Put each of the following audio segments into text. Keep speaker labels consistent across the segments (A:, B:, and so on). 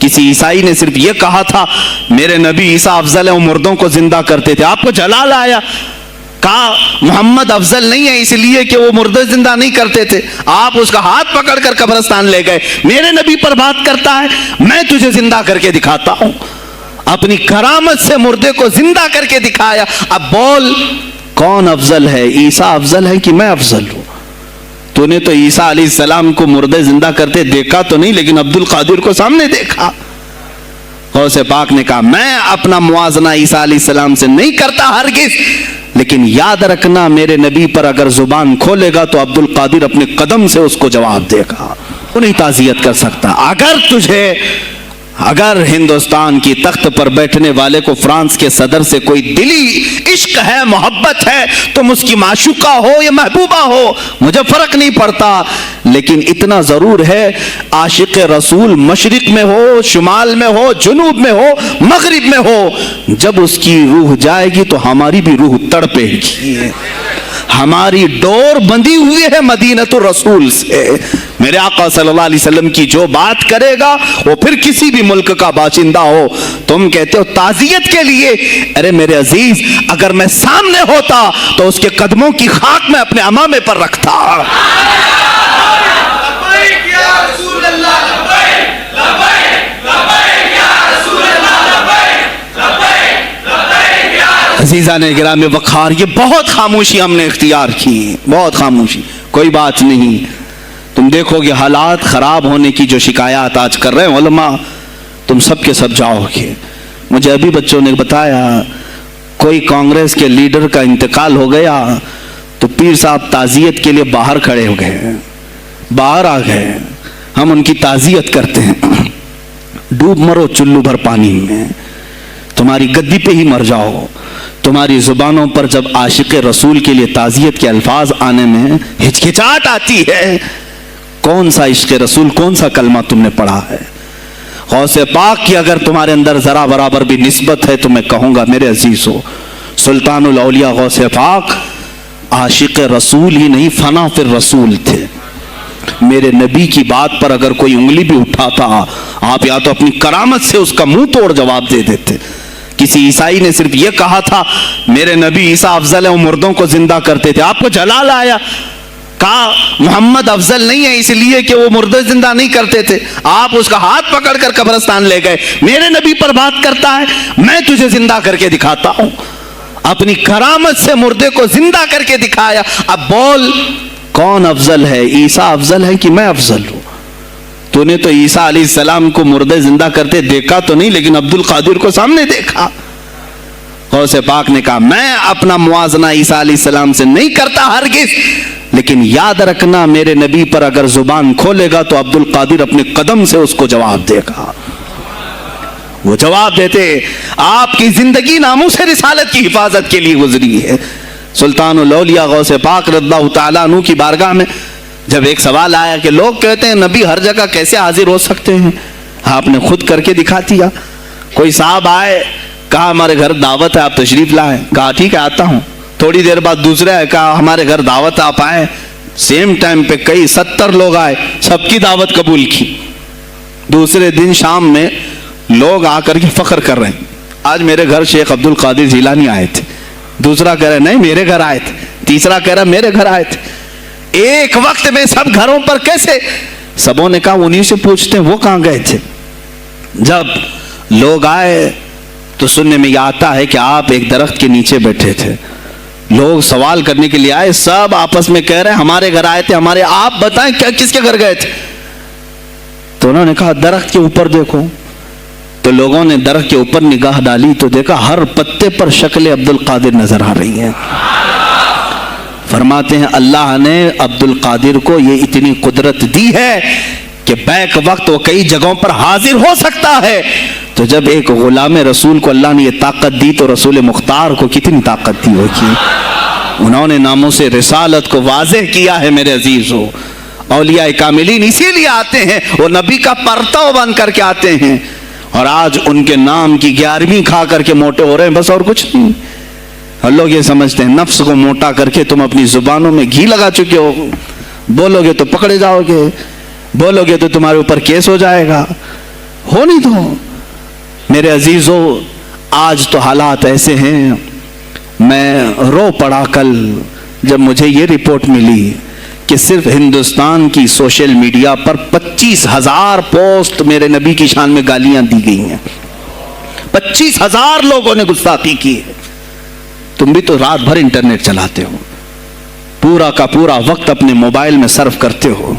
A: کسی عیسائی نے صرف یہ کہا تھا میرے نبی عیسیٰ افضل ہے، وہ مردوں کو زندہ کرتے تھے، آپ کو جلال آیا، کہا محمد افضل نہیں ہے اس لیے کہ وہ مردے زندہ نہیں کرتے تھے، آپ اس کا ہاتھ پکڑ کر قبرستان لے گئے، میرے نبی پر بات کرتا ہے، میں تجھے زندہ کر کے دکھاتا ہوں، اپنی کرامت سے مردے کو زندہ کر کے دکھایا۔ اب بول کون افضل ہے، عیسیٰ افضل ہے کہ میں افضل ہوں؟ تو نے تو عیسیٰ علیہ السلام کو مردے زندہ کرتے دیکھا تو نہیں، لیکن عبد القادر کو سامنے دیکھا۔ غوث پاک نے کہا میں اپنا موازنہ عیسیٰ علیہ السلام سے نہیں کرتا ہرگز، لیکن یاد رکھنا میرے نبی پر اگر زبان کھولے گا تو عبد القادر اپنے قدم سے اس کو جواب دے گا، وہ نہیں تعزیت کر سکتا۔ اگر ہندوستان کی تخت پر بیٹھنے والے کو فرانس کے صدر سے کوئی دلی عشق ہے، محبت ہے، تم اس کی معشوقہ ہو یا محبوبہ ہو، مجھے فرق نہیں پڑتا، لیکن اتنا ضرور ہے عاشق رسول مشرق میں ہو، شمال میں ہو، جنوب میں ہو، مغرب میں ہو، جب اس کی روح جائے گی تو ہماری بھی روح تڑپے گی۔ ہماری ڈور بندھی ہوئی ہے مدینۃ الرسول سے، میرے آقا صلی اللہ علیہ وسلم کی جو بات کرے گا وہ پھر کسی بھی ملک کا باشندہ ہو۔ تم کہتے ہو تعزیت کے لیے، ارے میرے عزیز اگر میں سامنے ہوتا تو اس کے قدموں کی خاک میں اپنے امامے پر رکھتا۔ عزیزان گرامی وقار، یہ بہت خاموشی ہم نے اختیار کی، بہت خاموشی، کوئی بات نہیں۔ تم دیکھو گے حالات خراب ہونے کی جو شکایات آج کر رہے ہیں علماء، تم سب کے سب جاؤ گے۔ مجھے ابھی بچوں نے بتایا کوئی کانگریس کے لیڈر کا انتقال ہو گیا تو پیر صاحب تعزیت کے لیے باہر کھڑے ہو گئے، باہر آ گئے، ہم ان کی تعزیت کرتے ہیں۔ ڈوب مرو چلو بھر پانی میں، تمہاری گدی پہ ہی مر جاؤ۔ تمہاری زبانوں پر جب عاشق رسول کے لیے تعزیت کے الفاظ آنے میں ہچکچاہٹ آتی ہے، کون سا عشق رسول، کون سا کلمہ تم نے پڑھا ہے؟ غوث پاک کی اگر تمہارے اندر ذرا برابر بھی نسبت ہے تو میں کہوں گا میرے عزیزو، سلطان الاولیاء غوث پاک عاشق رسول ہی نہیں، فنا فی الرسول تھے۔ میرے نبی کی بات پر اگر کوئی انگلی بھی اٹھاتا آپ یا تو اپنی کرامت سے اس کا منہ توڑ جواب دے دیتے۔ کسی عیسائی نے صرف یہ کہا تھا میرے نبی عیسیٰ افضل ہے، وہ مردوں کو زندہ کرتے تھے، آپ کو جلال آیا، کہا محمد افضل نہیں ہے اس لیے کہ وہ مردے زندہ نہیں کرتے تھے، آپ اس کا ہاتھ پکڑ کر قبرستان لے گئے، میرے نبی پر بات کرتا ہے، میں تجھے زندہ کر کے دکھاتا ہوں، اپنی کرامت سے مردے کو زندہ کر کے دکھایا۔ اب بول کون افضل ہے، عیسیٰ افضل ہے کہ میں افضل ہوں؟ تو نے تو عیسیٰ علیہ السلام کو مردے زندہ کرتے دیکھا تو نہیں، لیکن عبد القادر کو سامنے دیکھا۔ غوث پاک نے کہا میں اپنا موازنہ عیسیٰ علیہ السلام سے نہیں کرتا ہرگز، لیکن یاد رکھنا میرے نبی پر اگر زبان کھولے گا تو عبد القادر اپنے قدم سے اس کو جواب دے گا۔ وہ جواب دیتے، آپ کی زندگی ناموس رسالت کی حفاظت کے لیے گزری ہے۔ سلطان الاولیاء غوث پاک رضی اللہ تعالیٰ عنہ کی بارگاہ میں جب ایک سوال آیا کہ لوگ کہتے ہیں نبی ہر جگہ کیسے حاضر ہو سکتے ہیں، آپ نے خود کر کے دکھا دیا۔ کوئی صاحب آئے، کہا ہمارے گھر دعوت ہے آپ تشریف لائیں، کہا ٹھیک ہے آتا ہوں۔ تھوڑی دیر بعد دوسرے آئے، کہا ہمارے گھر دعوت آپ آئیں، سیم ٹائم پہ کئی 70 لوگ آئے، سب کی دعوت قبول کی۔ دوسرے دن شام میں لوگ آ کر کے فخر کر رہے ہیں آج میرے گھر شیخ عبد القادر جیلانی آئے تھے، دوسرا کہہ رہا نہیں میرے گھر آئے تھے، تیسرا کہہ رہا میرے گھر آئے تھے۔ ایک وقت میں سب گھروں پر کیسے؟ سبوں نے کہا انہی سے پوچھتے ہیں وہ کہاں گئے تھے۔ جب لوگ آئے تو سننے میں یہ آتا ہے کہ آپ ایک درخت کے نیچے بیٹھے تھے، لوگ سوال کرنے کے لیے آئے، سب آپس میں کہہ رہے ہیں ہمارے گھر آئے تھے، ہمارے، آپ بتائیں کیا کس کے گھر گئے تھے؟ تو انہوں نے کہا درخت کے اوپر دیکھو۔ تو لوگوں نے درخت کے اوپر نگاہ ڈالی تو دیکھا ہر پتے پر شکل عبد القادر نظر آ رہی ہے۔ فرماتے ہیں اللہ نے عبد القادر کو یہ اتنی قدرت دی ہے کہ بیک وقت وہ کئی جگہوں پر حاضر ہو سکتا ہے۔ تو جب ایک غلام رسول کو اللہ نے یہ طاقت دی تو رسول مختار کو کتنی طاقت دی ہوگی؟ انہوں نے ناموس رسالت کو واضح کیا ہے میرے عزیزو۔ اولیاء کاملین اسی لیے آتے ہیں، وہ نبی کا پرتو بن کر کے آتے ہیں، اور آج ان کے نام کی 11ویں کھا کر کے موٹے ہو رہے ہیں، بس اور کچھ نہیں۔ اور لوگ یہ سمجھتے ہیں نفس کو موٹا کر کے تم اپنی زبانوں میں گھی لگا چکے ہو، بولو گے تو پکڑے جاؤ گے، بولو گے تو تمہارے اوپر کیس ہو جائے گا۔ ہونے دو میرے عزیزو. آج تو حالات ایسے ہیں, میں رو پڑا کل جب مجھے یہ رپورٹ ملی کہ صرف ہندوستان کی سوشل میڈیا پر 25,000 پوسٹ میرے نبی کی شان میں گالیاں دی گئی ہیں. 25,000 لوگوں نے گستاخی کی ہے. تم بھی تو رات بھر انٹرنیٹ چلاتے ہو, پورا کا پورا وقت اپنے موبائل میں صرف کرتے ہو.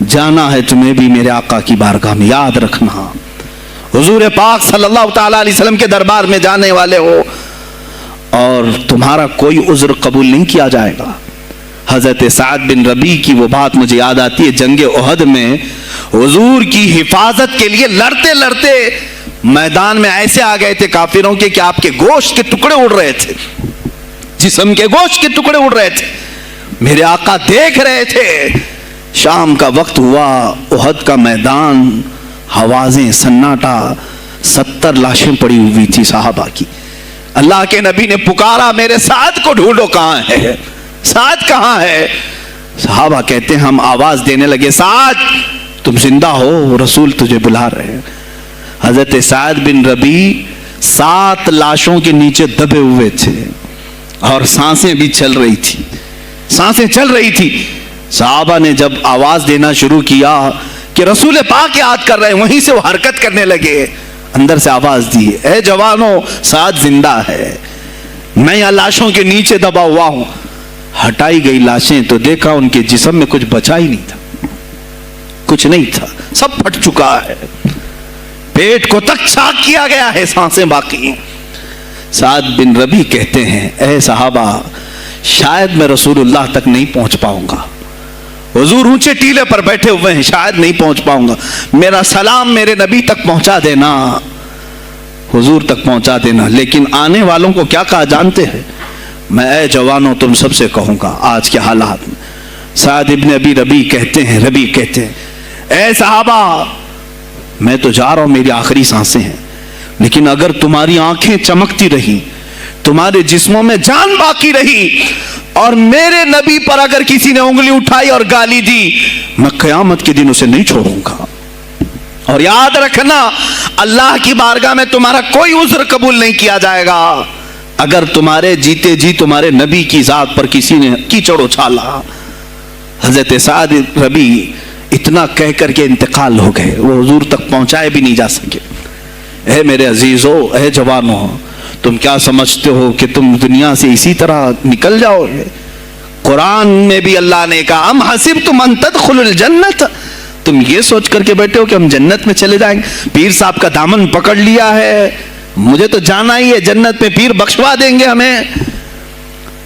A: جانا ہے تمہیں بھی میرے آقا کی بارگاہ میں, یاد رکھنا حضور پاک صلی اللہ تعالیٰ علیہ وسلم کے دربار میں جانے والے ہو اور تمہارا کوئی عذر قبول نہیں کیا جائے گا. حضرت سعد بن ربیع کی وہ بات مجھے یاد آتی ہے, جنگ احد میں حضور کی حفاظت کے لیے لڑتے لڑتے میدان میں ایسے آ گئے تھے کافروں کے کہ آپ کے گوشت کے ٹکڑے اڑ رہے تھے, جسم کے گوشت کے ٹکڑے اڑ رہے تھے. میرے آقا دیکھ رہے تھے. شام کا وقت ہوا, احد کا میدان, ہوازیں, سناٹا, 70 لاشیں پڑی ہوئی تھی صحابہ کی. اللہ کے نبی نے پکارا, میرے سعد کو ڈھونڈو, کہاں ہے سعد, کہاں ہے؟ صحابہ کہتے ہیں ہم آواز دینے لگے, سعد تم زندہ ہو, رسول تجھے بلا رہے ہیں. حضرت سعد بن ربیع 7 لاشوں کے نیچے دبے ہوئے تھے اور سانسیں بھی چل رہی تھی, سانسیں چل رہی تھی. صحابہ نے جب آواز دینا شروع کیا کہ رسول پاک یاد کر رہے ہیں, وہیں سے وہ حرکت کرنے لگے. اندر سے آواز دی, اے جوانوں سعد زندہ ہے, میں یہاں لاشوں کے نیچے دبا ہوا ہوں. ہٹائی گئی لاشیں تو دیکھا ان کے جسم میں کچھ بچا ہی نہیں تھا, کچھ نہیں تھا, سب پھٹ چکا ہے, پیٹ کو تک چاک کیا گیا ہے, سانسیں باقی. سعد بن ربیع کہتے ہیں, اے صحابہ شاید میں رسول اللہ تک نہیں پہنچ پاؤں گا, حضور اونچے ٹیلے پر بیٹھے ہوئے ہیں, شاید نہیں پہنچ پاؤں گا, میرا سلام میرے نبی تک پہنچا دینا, حضور تک پہنچا دینا. لیکن آنے والوں کو کیا کہا جانتے ہیں؟ میں اے جوانوں تم سب سے کہوں گا آج کے حالات میں. سعد ابن ابی ربیع کہتے ہیں اے صحابہ میں تو جا رہا ہوں, میری آخری سانسیں ہیں, لیکن اگر تمہاری آنکھیں چمکتی رہی, تمہارے جسموں میں جان باقی رہی اور میرے نبی پر اگر کسی نے انگلی اٹھائی اور گالی دی, میں قیامت کے دن اسے نہیں چھوڑوں گا. اور یاد رکھنا اللہ کی بارگاہ میں تمہارا کوئی عذر قبول نہیں کیا جائے گا اگر تمہارے جیتے جی تمہارے نبی کی ذات پر کسی نے کیچڑ اچھالا. حضرت سعد ربیع اتنا کہہ کر کے انتقال ہو گئے, وہ حضور تک پہنچائے بھی نہیں جا سکے. اے میرے عزیزو, اے جوانو, تم کیا سمجھتے ہو کہ تم دنیا سے اسی طرح نکل جاؤ گے؟ قرآن میں بھی اللہ نے کہا ام حسبتم ان تدخلوا الجنت, تم یہ سوچ کر کے بیٹھے ہو کہ ہم جنت میں چلے جائیں گے, پیر صاحب کا دامن پکڑ لیا ہے, مجھے تو جانا ہی ہے جنت میں, پیر بخشوا دیں گے ہمیں.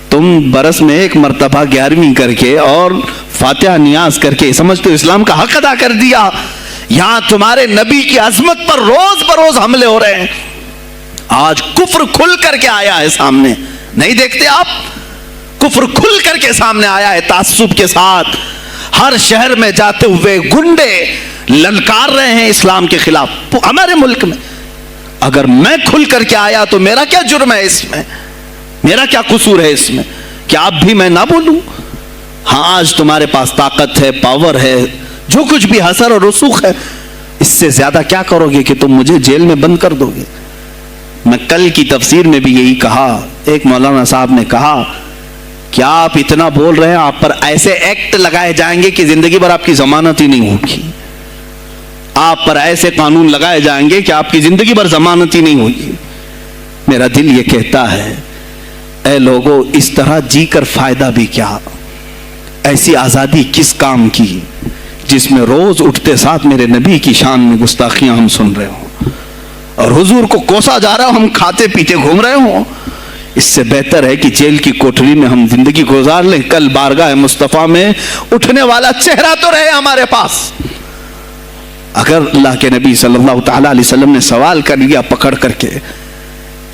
A: تم برس میں 1 مرتبہ 11ویں کر کے اور فاتحہ نیاز کر کے سمجھتے ہو اسلام کا حق ادا کر دیا. یہاں تمہارے نبی کی عظمت پر روز بروز حملے ہو رہے ہیں. آج کفر کھل کر کے آیا ہے سامنے, نہیں دیکھتے آپ؟ کفر کھل کر کے سامنے آیا ہے تعصب کے ساتھ. ہر شہر میں جاتے ہوئے گنڈے للکار رہے ہیں اسلام کے خلاف ہمارے ملک میں. اگر میں کھل کر کے آیا تو میرا کیا جرم ہے اس میں, میرا کیا قصور ہے اس میں کہ آپ بھی میں نہ بولوں؟ ہاں آج تمہارے پاس طاقت ہے, پاور ہے, جو کچھ بھی حسر اور رسوخ ہے, اس سے زیادہ کیا کرو گے کہ تم مجھے جیل میں بند کر دو گے؟ میں کل کی تفسیر میں بھی یہی کہا, ایک مولانا صاحب نے کہا کیا آپ اتنا بول رہے ہیں, آپ پر ایسے ایکٹ لگائے جائیں گے کہ زندگی بھر آپ کی ضمانت ہی نہیں ہوگی, آپ پر ایسے قانون لگائے جائیں گے کہ آپ کی زندگی بھر ضمانت ہی نہیں ہوگی. میرا دل یہ کہتا ہے اے لوگوں, اس طرح جی کر فائدہ بھی کیا؟ ایسی آزادی کس کام کی جس میں روز اٹھتے ساتھ میرے نبی کی شان میں گستاخیاں ہم سن رہے ہوں اور حضور کو کوسا جا رہا ہو, ہم کھاتے پیتے گھوم رہے ہوں. اس سے بہتر ہے کہ جیل کی کوٹری میں ہم زندگی گزار لیں, کل بارگاہ مصطفیٰ میں اٹھنے والا چہرہ تو رہے ہمارے پاس. اگر اللہ کے نبی صلی اللہ تعالیٰ علیہ وسلم نے سوال کر لیا پکڑ کر کے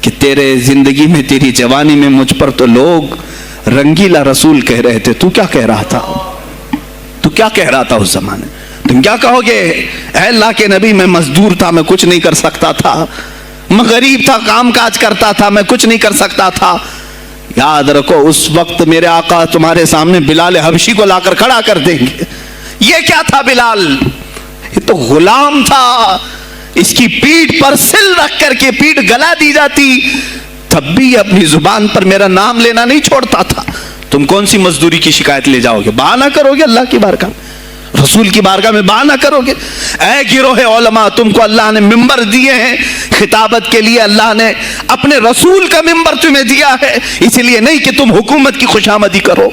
A: کہ تیرے زندگی میں, تیری جوانی میں مجھ پر تو لوگ رنگیلا رسول کہہ رہے تھے, تو کیا کہہ رہا تھا؟ تو کیا کہہ رہا تھا اس زمانے؟ تم کیا کہو گے؟ اے اللہ کے نبی میں مزدور تھا, میں کچھ نہیں کر سکتا تھا, میں غریب تھا, کام کاج کرتا تھا, میں کچھ نہیں کر سکتا تھا. یاد رکھو اس وقت میرے آقا تمہارے سامنے بلال حبشی کو لا کر کھڑا کر دیں گے. یہ کیا تھا بلال؟ یہ تو غلام تھا, اس کی پیٹھ پر سل رکھ کر کے پیٹھ گلا دی جاتی، تب بھی اپنی زبان پر میرا نام لینا نہیں چھوڑتا تھا۔ تم کون سی مزدوری کی شکایت لے جاؤ گے؟ بہانہ کرو گے اللہ کی بارگاہ میں، رسول کی بارگاہ میں بہانہ کرو گے؟ اے گروہ علماء، تم کو اللہ نے ممبر دیے ہیں خطابت کے لیے، اللہ نے اپنے رسول کا ممبر تمہیں دیا ہے، اس لیے نہیں کہ تم حکومت کی خوشامدی کرو،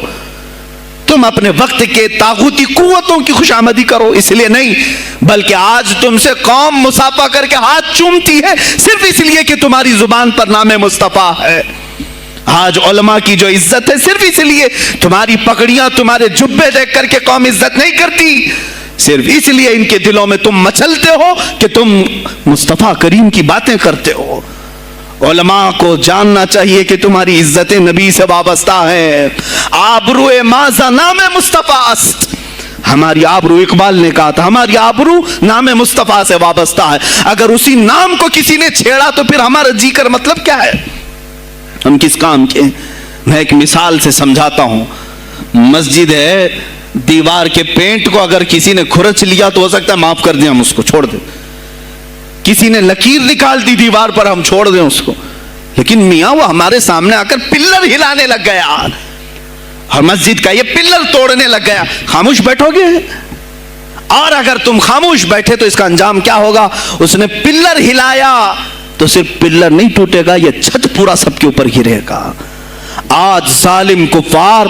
A: تم اپنے وقت کے طاغوتی قوتوں کی خوشامدی کرو، اس لیے نہیں، بلکہ آج تم سے قوم مصافحہ کر کے ہاتھ چومتی ہے صرف اس لیے کہ تمہاری زبان پر نام مصطفیٰ ہے۔ آج علماء کی جو عزت ہے صرف اس لیے، تمہاری پگڑیاں تمہارے جبے دیکھ کر کے قوم عزت نہیں کرتی، صرف اس لیے ان کے دلوں میں تم مچلتے ہو کہ تم مصطفیٰ کریم کی باتیں کرتے ہو۔ علماء کو جاننا چاہیے کہ تمہاری عزت نبی سے وابستہ ہے۔ آبرو ماذا نام مصطفیٰ است، ہماری آبرو، اقبال نے کہا تھا ہماری آبرو نام مصطفیٰ سے وابستہ ہے۔ اگر اسی نام کو کسی نے چھیڑا تو پھر ہمارا جی کر مطلب کیا ہے؟ ہم کس کام کے؟ میں ایک مثال سے سمجھاتا ہوں۔ مسجد ہے، دیوار کے پینٹ کو اگر کسی نے کھرچ لیا تو ہو سکتا ہے معاف کر دیں، ہم اس کو چھوڑ دیں۔ کسی نے لکیر نکال دی دیوار پر، ہم چھوڑ دیں اس کو، لیکن میاں وہ ہمارے سامنے آ کر پلر ہلانے لگ گیا اور مسجد کا یہ پلر توڑنے لگ گیا، خاموش بیٹھو گے؟ اور اگر تم خاموش بیٹھے تو اس کا انجام کیا ہوگا؟ اس نے پلر ہلایا تو صرف پلر نہیں ٹوٹے گا، یہ چھت پورا سب کے اوپر گرے گا۔ آج ظالم کفار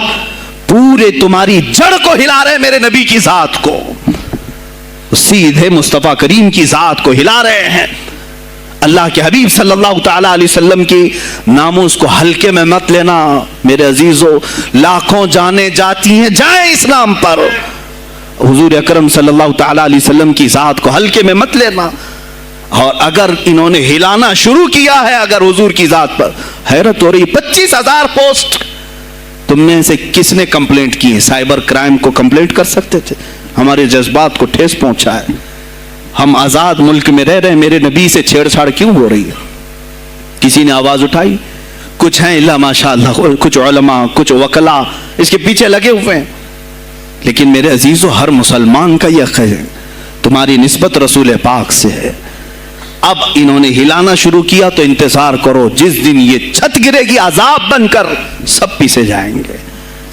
A: پورے تمہاری جڑ کو ہلا رہے، میرے نبی کی ذات کو، سیدھے مصطفیٰ کریم کی ذات کو ہلا رہے ہیں۔ اللہ کے حبیب صلی اللہ تعالی علیہ وسلم کی ناموس کو ہلکے میں مت لینا میرے عزیزو، لاکھوں جانیں جاتی ہیں جائیں اسلام پر، حضور اکرم صلی اللہ تعالی علیہ وسلم کی ذات کو ہلکے میں مت لینا۔ اور اگر انہوں نے ہلانا شروع کیا ہے اگر حضور کی ذات پر، حیرت ہو رہی، 25,000 پوسٹ تم میں سے کس نے کمپلینٹ کی ہے؟ سائبر کرائم کو کمپلینٹ کر سکتے تھے، ہمارے جذبات کو ٹھیس پہنچا ہے۔ ہم آزاد ملک میں رہ رہے ہیں، میرے نبی سے چھیڑ چھاڑ کیوں ہو رہی ہے؟ کسی نے آواز اٹھائی؟ کچھ ہیں اللہ ماشاءاللہ، کچھ علماء، کچھ وکلا اس کے پیچھے لگے ہوئے ہیں، لیکن میرے عزیزو ہر مسلمان کا یہ حق ہے، تمہاری نسبت رسول پاک سے ہے۔ اب انہوں نے ہلانا شروع کیا تو انتظار کرو، جس دن یہ چھت گرے گی عذاب بن کر سب پیچھے جائیں گے،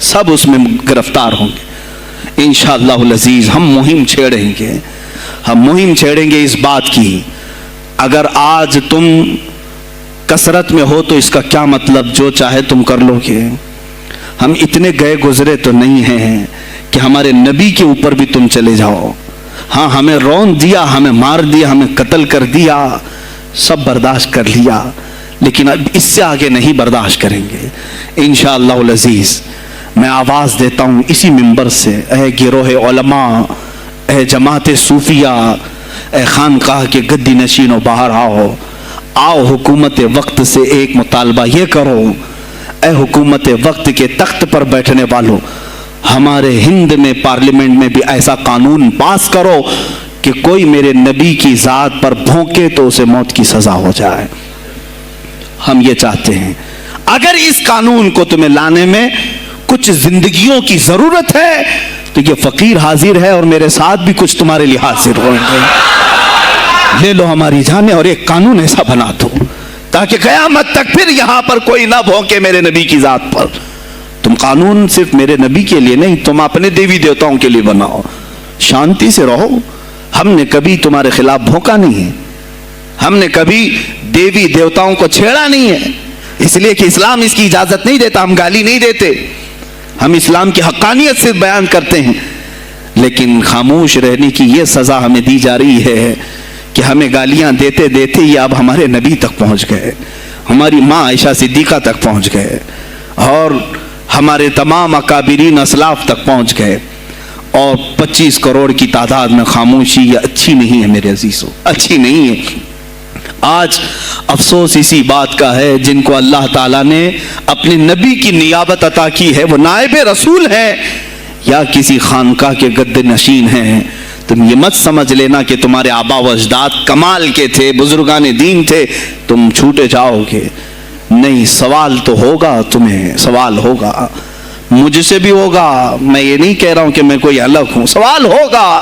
A: سب اس میں گرفتار ہوں گے انشاءاللہ العزیز۔ ہم مہم چھیڑیں گے، ہم مہم چھیڑیں گے اس بات کی۔ اگر آج تم کثرت میں ہو تو اس کا کیا مطلب جو چاہے تم کر لو گے؟ ہم اتنے گئے گزرے تو نہیں ہیں کہ ہمارے نبی کے اوپر بھی تم چلے جاؤ۔ ہاں ہمیں رون دیا، ہمیں مار دیا، ہمیں قتل کر دیا، سب برداشت کر لیا، لیکن اب اس سے آگے نہیں برداشت کریں گے انشاءاللہ العزیز۔ میں آواز دیتا ہوں اسی منبر سے، اے گروہ علماء، اے جماعت صوفیہ، اے خانقاہ کے گدی نشینوں، باہر آؤ، آؤ حکومت وقت سے ایک مطالبہ یہ کرو، اے حکومت وقت کے تخت پر بیٹھنے والوں، ہمارے ہند میں پارلیمنٹ میں بھی ایسا قانون پاس کرو کہ کوئی میرے نبی کی ذات پر بھونکے تو اسے موت کی سزا ہو جائے۔ ہم یہ چاہتے ہیں۔ اگر اس قانون کو تمہیں لانے میں کچھ زندگیوں کی ضرورت ہے تو یہ فقیر حاضر ہے اور میرے ساتھ بھی کچھ تمہارے لیے حاضر ہوئیں گے، لے لو ہماری جانیں اور ایک قانون ایسا بنا دو تاکہ قیامت تک پھر یہاں پر کوئی نہ بھونکے میرے نبی کی ذات پر۔ تم قانون صرف میرے نبی کے لیے نہیں، تم اپنے دیوی دیوتاؤں کے لیے بناؤ، شانتی سے رہو۔ ہم نے کبھی تمہارے خلاف بھونکا نہیں ہے، ہم نے کبھی دیوی دیوتاؤں کو چھیڑا نہیں ہے، اس لیے کہ اسلام اس کی اجازت نہیں دیتا، ہم گالی نہیں دیتے، ہم اسلام کی حقانیت سے بیان کرتے ہیں، لیکن خاموش رہنے کی یہ سزا ہمیں دی جا رہی ہے کہ ہمیں گالیاں دیتے دیتے یہ اب ہمارے نبی تک پہنچ گئے، ہماری ماں عائشہ صدیقہ تک پہنچ گئے، اور ہمارے تمام اکابرین اسلاف تک پہنچ گئے، اور 25 کروڑ کی تعداد میں خاموشی یہ اچھی نہیں ہے میرے عزیزو، اچھی نہیں ہے۔ آج افسوس اسی بات کا ہے جن کو اللہ تعالیٰ نے اپنے نبی کی نیابت عطا کی ہے، وہ نائب رسول ہیں یا کسی خانقاہ کے گدے نشین ہیں، تم یہ مت سمجھ لینا کہ تمہارے آبا و اجداد کمال کے تھے، بزرگان دین تھے، تم چھوٹے جاؤ گے، نہیں، سوال تو ہوگا، تمہیں سوال ہوگا، مجھ سے بھی ہوگا، میں یہ نہیں کہہ رہا ہوں کہ میں کوئی الگ ہوں، سوال ہوگا۔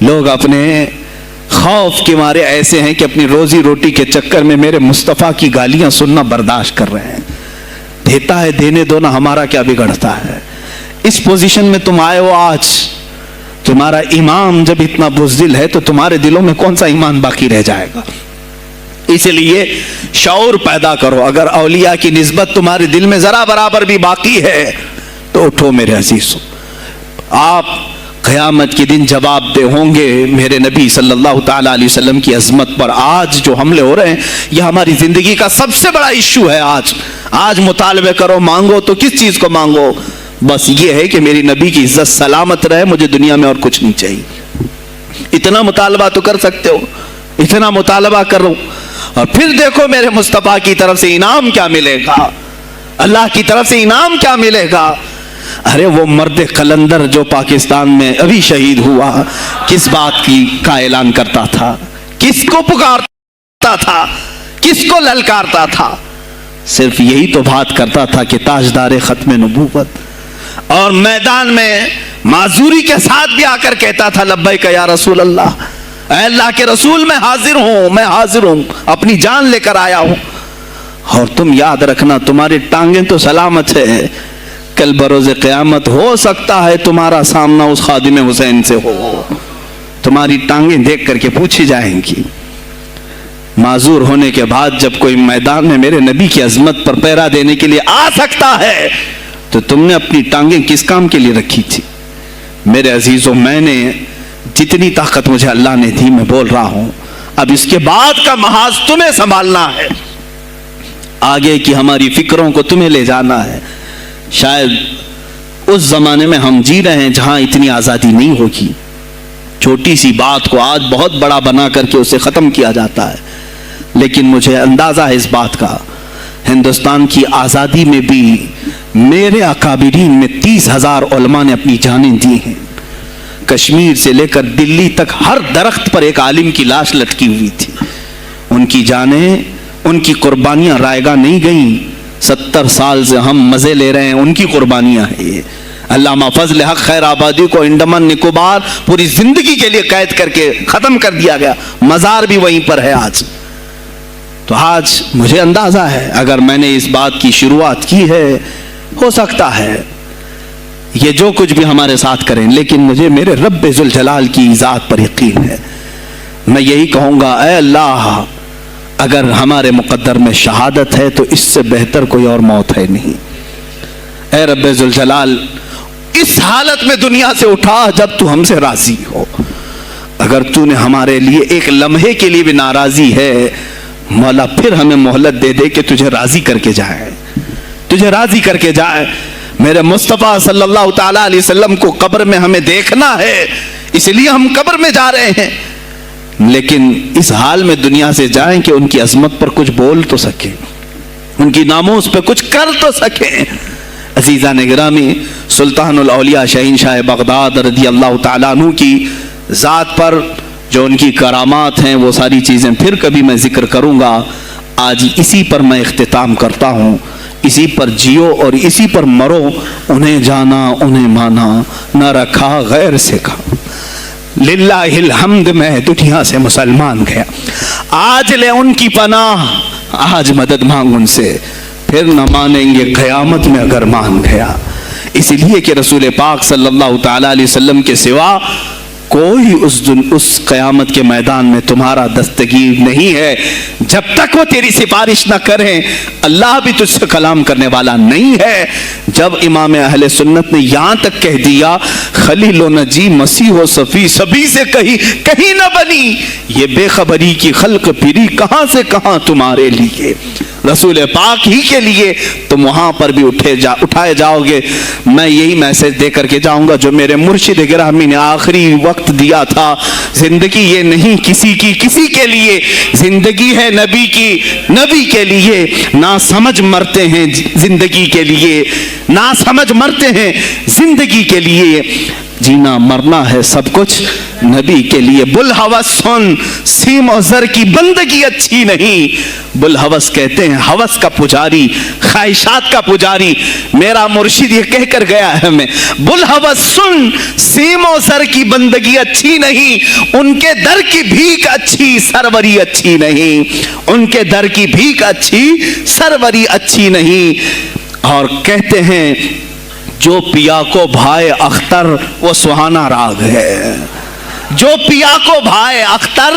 A: لوگ اپنے خوف کے مارے ایسے ہیں کہ اپنی روزی روٹی کے چکر میں میرے مصطفیٰ کی گالیاں سننا برداشت کر رہے ہیں. دیتا ہے دینے دو نا, ہمارا کیا بگڑتا ہے. اس پوزیشن میں تم آئے ہو آج. تمہارا امام جب اتنا بزدل ہے تو تمہارے دلوں میں کون سا ایمان باقی رہ جائے گا. اس لیے شعور پیدا کرو. اگر اولیاء کی نسبت تمہارے دل میں ذرا برابر بھی باقی ہے تو اٹھو میرے عزیزو. آپ قیامت کے دن جواب دہ ہوں گے میرے نبی صلی اللہ تعالیٰ علیہ وسلم کی عظمت پر. آج جو حملے ہو رہے ہیں یہ ہماری زندگی کا سب سے بڑا ایشو ہے. آج مطالبے کرو, مانگو تو کس چیز کو مانگو؟ بس یہ ہے کہ میری نبی کی عزت سلامت رہے, مجھے دنیا میں اور کچھ نہیں چاہیے. اتنا مطالبہ تو کر سکتے ہو, اتنا مطالبہ کرو اور پھر دیکھو میرے مصطفیٰ کی طرف سے انعام کیا ملے گا, اللہ کی طرف سے انعام کیا ملے گا. ارے وہ مرد قلندر جو پاکستان میں ابھی شہید ہوا, کس بات کا اعلان کرتا تھا, کس کو پکارتا تھا, کس کو للکارتا تھا؟ صرف یہی تو بات کرتا تھا کہ تاجدار ختم نبوت. اور میدان میں معذوری کے ساتھ بھی آ کر کہتا تھا لبیک یا رسول اللہ, اے اللہ کے رسول میں حاضر ہوں, اپنی جان لے کر آیا ہوں. اور تم یاد رکھنا تمہاری ٹانگیں تو سلامت ہے, کل بروز قیامت ہو سکتا ہے تمہارا سامنا اس خادم حسین سے ہو, تمہاری ٹانگیں دیکھ کر کے پوچھی جائیں گی. معذور ہونے کے بعد جب کوئی میدان میں میرے نبی کی عظمت پر پہرا دینے کے لیے آ سکتا ہے تو تم نے اپنی ٹانگیں کس کام کے لیے رکھی تھی؟ میرے عزیزوں, میں نے جتنی طاقت مجھے اللہ نے دی میں بول رہا ہوں. اب اس کے بعد کا محاذ تمہیں سنبھالنا ہے, آگے کی ہماری فکروں کو تمہیں لے جانا ہے. شاید اس زمانے میں ہم جی رہے ہیں جہاں اتنی آزادی نہیں ہوگی. چھوٹی سی بات کو آج بہت بڑا بنا کر کے اسے ختم کیا جاتا ہے, لیکن مجھے اندازہ ہے اس بات کا, ہندوستان کی آزادی میں بھی میرے اکابرین میں 30,000 علماء نے اپنی جانیں دی ہیں. کشمیر سے لے کر دلی تک ہر درخت پر ایک عالم کی لاش لٹکی ہوئی تھی. ان کی جانیں, ان کی قربانیاں رائیگاں نہیں گئیں. 70 سال سے ہم مزے لے رہے ہیں, ان کی قربانیاں ہیں یہ. علامہ فضل حق خیر آبادی کو انڈمان نکوبار پوری زندگی کے لیے قید کر کے ختم کر دیا گیا, مزار بھی وہیں پر ہے آج. تو آج مجھے اندازہ ہے اگر میں نے اس بات کی شروعات کی ہے, ہو سکتا ہے یہ جو کچھ بھی ہمارے ساتھ کریں, لیکن مجھے میرے رب ذوالجلال کی ذات پر یقین ہے. میں یہی کہوں گا, اے اللہ اگر ہمارے مقدر میں شہادت ہے تو اس سے بہتر کوئی اور موت ہے نہیں. اے رب ذوالجلال اس حالت میں دنیا سے اٹھا جب تو ہم سے راضی ہو. اگر تو نے ہمارے لیے ایک لمحے کے لیے بھی ناراضی ہے مولا, پھر ہمیں مہلت دے دے کہ تجھے راضی کر کے جائے, تجھے راضی کر کے جائے. میرے مصطفیٰ صلی اللہ تعالیٰ علیہ وسلم کو قبر میں ہمیں دیکھنا ہے, اس لیے ہم قبر میں جا رہے ہیں, لیکن اس حال میں دنیا سے جائیں کہ ان کی عظمت پر کچھ بول تو سکیں, ان کی ناموس پہ کچھ کر تو سکیں. عزیزان گرامی, سلطان الاولیاء شہنشاہ بغداد رضی اللہ تعالیٰ عنہ کی ذات پر جو ان کی کرامات ہیں وہ ساری چیزیں پھر کبھی میں ذکر کروں گا. آج اسی پر میں اختتام کرتا ہوں. اسی پر جیو اور اسی پر مرو. انہیں جانا انہیں مانا, نہ رکھا غیر سے کھا. للہ الحمد میں دنیا سے مسلمان گیا. آج لے ان کی پناہ, آج مدد مانگ ان سے, پھر نہ مانیں گے قیامت میں اگر مان گیا. اس لیے کہ رسول پاک صلی اللہ تعالیٰ علیہ وسلم کے سوا کوئی اس قیامت کے میدان میں تمہارا دستگیر نہیں ہے. جب تک وہ تیری سفارش نہ کریں اللہ بھی تجھ سے کلام کرنے والا نہیں ہے. جب امام اہل سنت نے یہاں تک کہہ دیا خلیل و نجی مسیح و صفی سبھی سے کہیں نہ بنی, یہ بے خبری کی خلق پھری کہاں سے کہاں تمہارے لیے, رسول پاک ہی کے لیے, تم وہاں پر بھی اٹھائے جاؤ گے. میں یہی میسج دے کر کے جاؤں گا جو میرے مرشد گرامی نے آخری وقت دیا تھا. زندگی یہ نہیں کسی کی کسی کے لیے, زندگی ہے نبی کی نبی کے لیے. نہ سمجھ مرتے ہیں زندگی کے لیے, نہ سمجھ مرتے ہیں زندگی کے لیے. جینا مرنا ہے سب کچھ نبی کے لیے. بلحوث سن، سیم و زر کی بندگی اچھی نہیں. بلحوث کہتے ہیں ہوس کا پجاری، خواہشات کا پجاری. میرا مرشد یہ کہہ کر گیا ہے ہمیں، بلحوث سن، سیم و زر کی بندگی اچھی نہیں، ان کے در کی بھیک اچھی، سروری اچھی نہیں. ان کے در کی بھیک اچھی، سروری اچھی نہیں. اور کہتے ہیں جو پیا کو بھائے اختر وہ سہانا راگ ہے. جو پیا کو بھائے اختر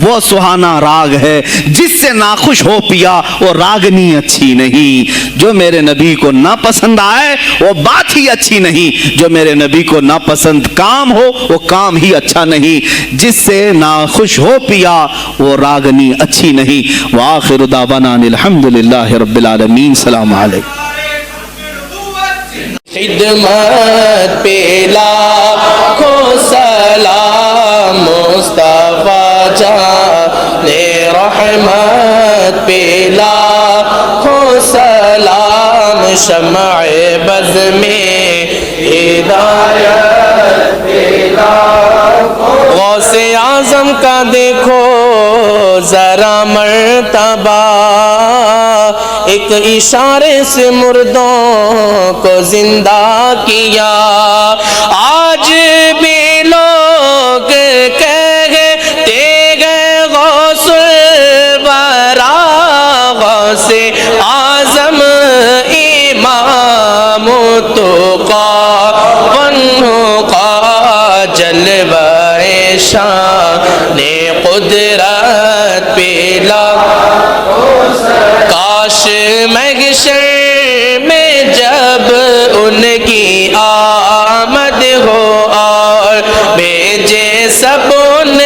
A: وہ سہانا راگ ہے. جس سے ناخوش ہو پیا وہ راگنی اچھی نہیں. جو میرے نبی کو نہ پسند آئے وہ بات ہی اچھی نہیں. جو میرے نبی کو نہ پسند کام ہو وہ کام ہی اچھا نہیں. جس سے ناخوش ہو پیا وہ راگنی اچھی نہیں. وآخر دعوانا الحمدللہ رب العالمین. السلام علیکم.
B: خدمت پہ لاکھوں سلام مصطفیٰ جان رحمت پہ لاکھوں سلام شمع بز میں ہدایت پہ لاکھوں. غوث اعظم کا دیکھو ذرا مرتبہ، ایک اشارے سے مردوں کو زندہ کیا. آج بھی لوگ کہتے گئے غوث الورا، غوث اعظم امام التقیٰ والنقیٰ، جلوہ شان قدرت پہ کاش محشر میں جب ان کی آمد ہو اور بھیجے سب ان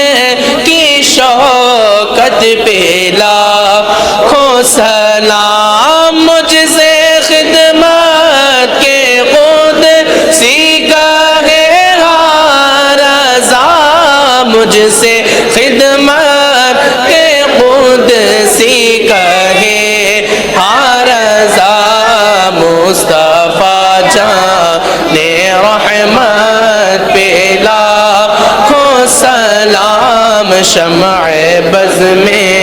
B: کی شوکت پہ لاکھوں سلام. مجھ سے خدمت کے خود سیکھا ہے ہر رضا، مجھ سے خدمت کے خود سیکھا ہے ہر رضا. مصطفیٰ جان رحمت پہ لاکھوں سلام شمع بز میں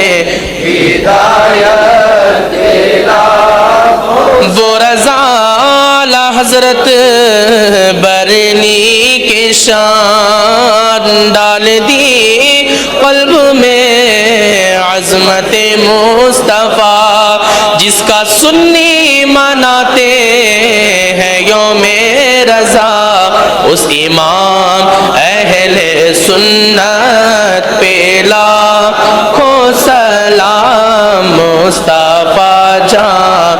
B: ہدایت پہ لاکھوں. وہ رضا حضرت برنی کے شان ڈال دی قلب میں عظمت مصطفیٰ، جس کا سنی مناتے ہیں یوم رضا. اس امام اہل سنت پہ لاکھوں سلام مصطفیٰ جان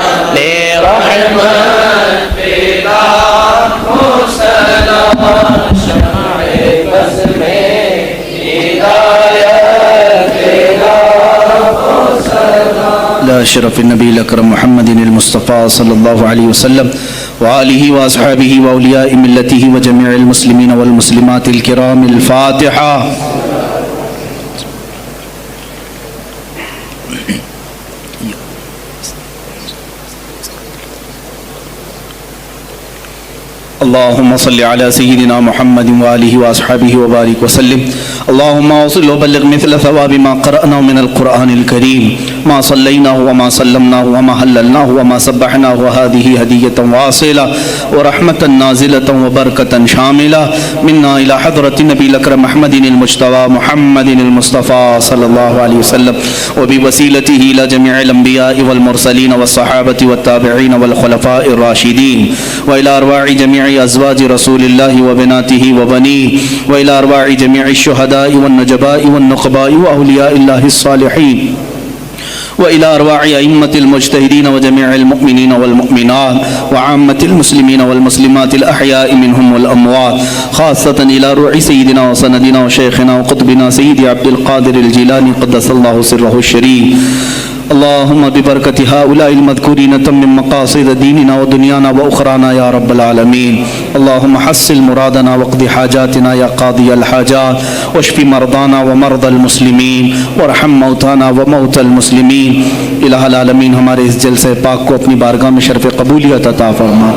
B: رحمت پہ لاکھوں سلام شمع بز میں ہدایت پہ لاکھوں سلام.
A: لا شرف النبی الاکرم محمد المصطفى صلی اللہ علیہ وسلم وآلہ واصحابہ واولیاء ملتہ وجميع المسلمین والمسلمات الکرام. الفاتحہ. اللهم صل على سيدنا محمد وآله وأصحابه وبارك وسلم. اللهم وصل وبلغ مثل ثواب ما قرأناه من القرآن الكريم، ما صليناه وما سلمناه وما هللناه وما سبحناه، وهذه هدية واصلة ورحمة نازلة وبركة شاملة منا إلى حضرة النبي الأكرم محمد المجتبى محمد المصطفى صلى الله عليه وسلم، وبوسيلته إلى جميع الأنبياء والمرسلين والصحابة والتابعين والخلفاء الراشدين، وإلى أرواح جميع أزواج رسول الله وبناته وبنيه، وإلى أرواح جميع الشهداء والنجباء والنقباء وأولياء الله الصالحين، وإلى أرواح أئمة المجتهدين وجميع المؤمنين والمؤمنات وعامة المسلمين والمسلمات الأحياء منهم والأموات، خاصة إلى روح سيدنا وسندنا وشيخنا وقطبنا سيدي عبد القادر الجيلاني قدس الله سره الشريف. اللهم ببركة هؤلاء المذكورين تمم مقاصد ديننا ودنيانا وأخرانا يا رب العالمين. اللهم حصل مرادنا واقض حاجاتنا يا قاضي الحاجات، واشف مرضانا ومرضى المسلمين، وارحم موتانا وموتى المسلمين. الہ العالمین ہمارے اس جلسے پاک کو اپنی بارگاہ میں شرف قبولیت عطا فرما.